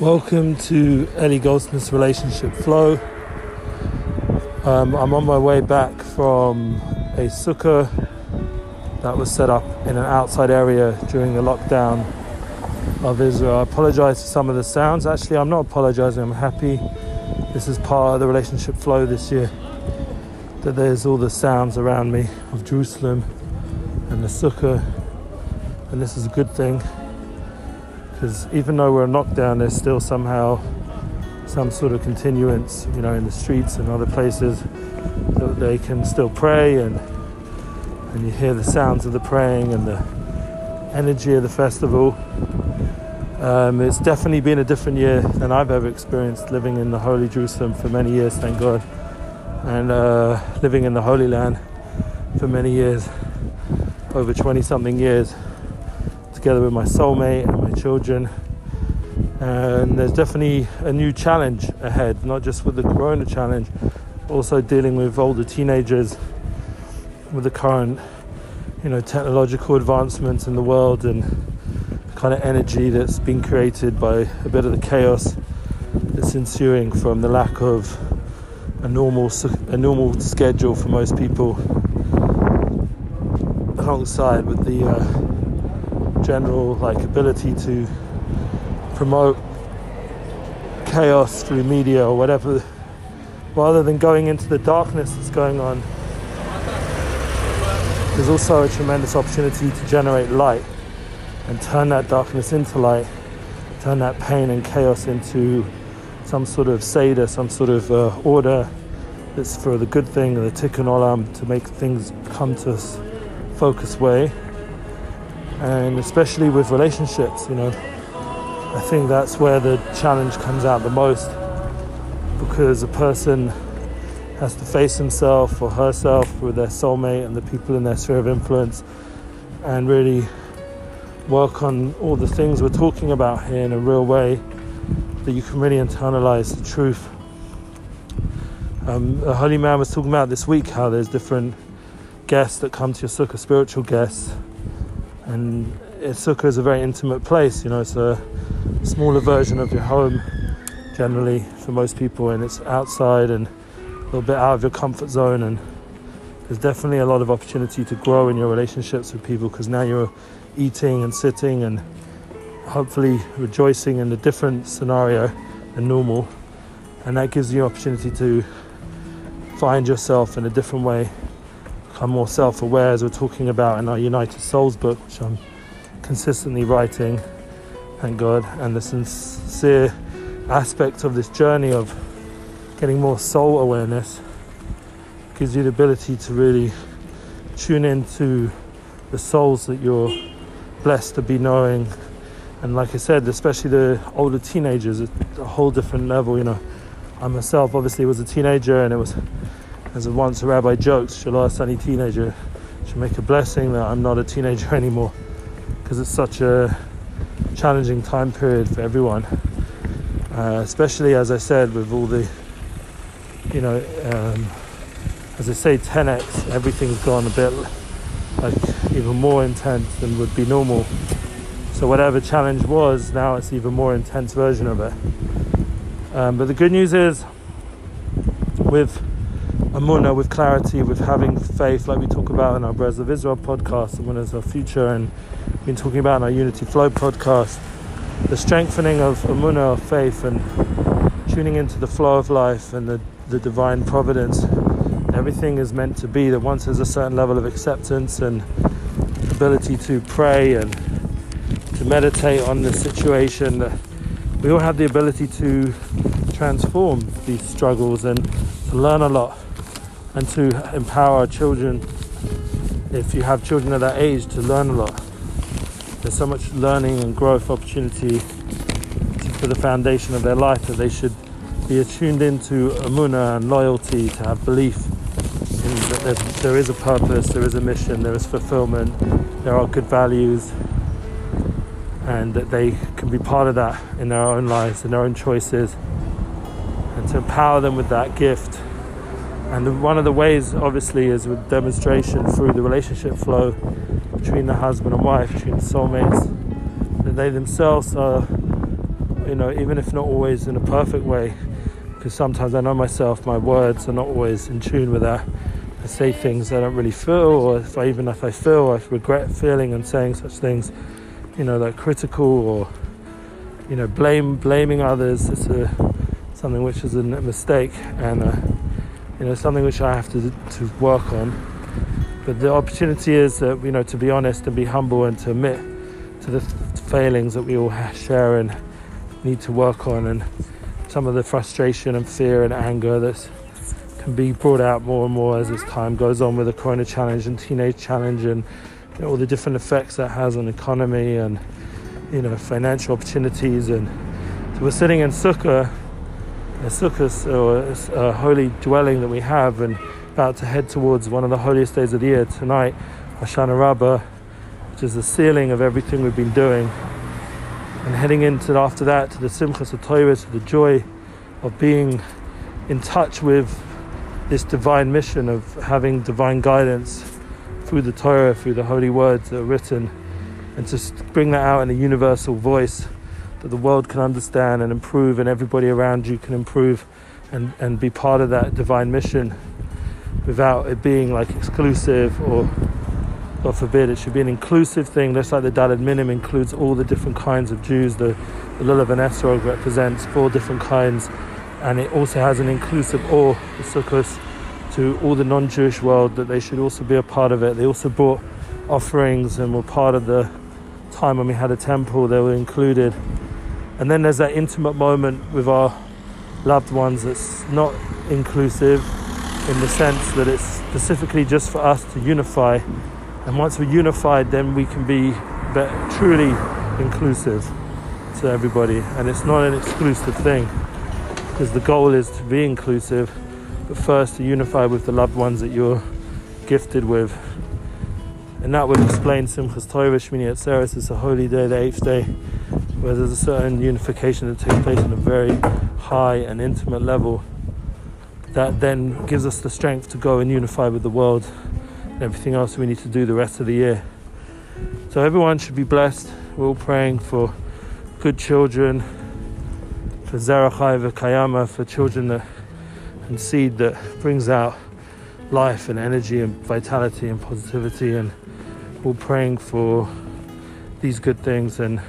Welcome to Ellie Goldsmith's Relationship Flow. I'm on my way back from a sukkah that was set up in an outside area during the lockdown of Israel. I apologize for some of the sounds. Actually, I'm not apologizing. I'm happy. This is part of the Relationship Flow this year, that there's all the sounds around me of Jerusalem and the sukkah, and this is a good thing. Because even though we're in lockdown, there's still somehow some sort of continuance, in the streets and other places that they can still pray, and you hear the sounds of the praying and the energy of the festival. It's definitely been a different year than I've ever experienced living in the Holy Jerusalem for many years, thank God, and living in the Holy Land for many years, over 20-something years, together with my soulmate and my children. And there's definitely a new challenge ahead, not just with the Corona challenge, also dealing with older teenagers, with the current technological advancements in the world and the kind of energy that's been created by a bit of the chaos that's ensuing from the lack of a normal schedule for most people, alongside with the general ability to promote chaos through media or whatever, rather than going into the darkness that's going on. There's also a tremendous opportunity to generate light and turn that darkness into light, turn that pain and chaos into some sort of seder, some sort of order that's for the good thing, the tikkun olam, to make things come to us focused way. And especially with relationships, I think that's where the challenge comes out the most, because a person has to face himself or herself with their soulmate and the people in their sphere of influence, and really work on all the things we're talking about here in a real way, that you can really internalize the truth. A holy man was talking about this week how there's different guests that come to your sukkah, spiritual guests. And a sukkah is a very intimate place, it's a smaller version of your home generally for most people, and it's outside and a little bit out of your comfort zone, and there's definitely a lot of opportunity to grow in your relationships with people, because now you're eating and sitting and hopefully rejoicing in a different scenario than normal, and that gives you an opportunity to find yourself in a different way, become more self-aware, as we're talking about in our United Souls book, which I'm consistently writing, thank God. And the sincere aspect of this journey of getting more soul awareness gives you the ability to really tune into the souls that you're blessed to be knowing. And like I said, especially the older teenagers, it's a whole different level. I myself obviously was a teenager, and it was, as once a rabbi jokes, Shalom Sunny teenager should make a blessing that I'm not a teenager anymore, because it's such a challenging time period for everyone, especially, as I said, with all the, as I say, 10x, everything's gone a bit even more intense than would be normal. So whatever challenge was, now it's even more intense version of it. But the good news is, with Amunah, with clarity, with having faith, like we talk about in our Brothers of Israel podcast, Amunah is our future, and we've been talking about in our Unity Flow podcast, the strengthening of Amunah, of faith, and tuning into the flow of life and the divine providence. Everything is meant to be, that once there's a certain level of acceptance and ability to pray and to meditate on the situation, that we all have the ability to transform these struggles and to learn a lot, and to empower our children, if you have children at that age, to learn a lot. There's so much learning and growth opportunity for the foundation of their life, that they should be attuned into Amunah and loyalty, to have belief in that there is a purpose, there is a mission, there is fulfillment, there are good values, and that they can be part of that in their own lives, in their own choices, and to empower them with that gift. And one of the ways, obviously, is with demonstration through the relationship flow between the husband and wife, between the soulmates, that they themselves are even if not always in a perfect way, because sometimes I know myself, my words are not always in tune with that. I say things I don't really feel, or if I feel, I regret feeling and saying such things, like critical or, blaming others. It's something which is a mistake, and something which I have to work on. But the opportunity is that, to be honest and be humble and to admit to the failings that we all share and need to work on, and some of the frustration and fear and anger that can be brought out more and more as this time goes on with the Corona challenge and teenage challenge, and all the different effects that has on the economy and financial opportunities. And so we're sitting in sukkah, or a holy dwelling that we have, and about to head towards one of the holiest days of the year tonight, Hoshana Rabbah, which is the sealing of everything we've been doing, and heading into after that to the Simchas HaTorah, to the joy of being in touch with this divine mission of having divine guidance through the Torah, through the holy words that are written, and to bring that out in a universal voice that the world can understand and improve, and everybody around you can improve and be part of that divine mission without it being like exclusive, or God forbid, it should be an inclusive thing, just like the Daled Minim includes all the different kinds of Jews. The Lulav and Esrog represents 4 different kinds, and it also has an inclusive awe, the Sukkos, to all the non-Jewish world, that they should also be a part of it. They also brought offerings and were part of the time when we had a temple. They were included. And then there's that intimate moment with our loved ones that's not inclusive, in the sense that it's specifically just for us to unify. And once we're unified, then we can be truly inclusive to everybody. And it's not an exclusive thing, because the goal is to be inclusive, but first to unify with the loved ones that you're gifted with. And that would explain Simchas Torah, Shmini Atzeres. It's a holy day, the 8th day, where there's a certain unification that takes place on a very high and intimate level, that then gives us the strength to go and unify with the world and everything else we need to do the rest of the year. So everyone should be blessed. We're all praying for good children, for Zerachai v'Kayama, for children and seed that brings out life and energy and vitality and positivity, and we're praying for these good things, and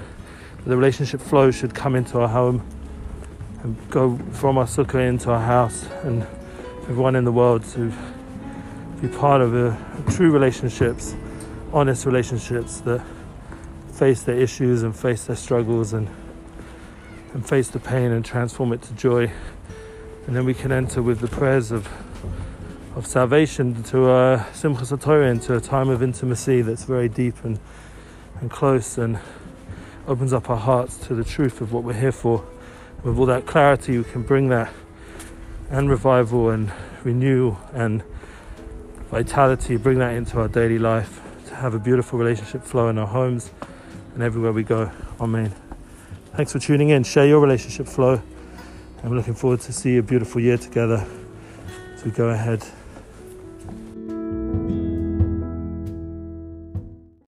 the relationship flow should come into our home and go from our sukkah into our house, and everyone in the world to be part of true relationships, honest relationships that face their issues and face their struggles and face the pain and transform it to joy. And then we can enter with the prayers of salvation to Simchas HaTorah, into a time of intimacy that's very deep and close, and opens up our hearts to the truth of what we're here for. With all that clarity, we can bring that, and revival and renewal and vitality, bring that into our daily life, to have a beautiful relationship flow in our homes and everywhere we go. Amen. Thanks for tuning in. Share your relationship flow, and we're looking forward to see a beautiful year together as we go ahead.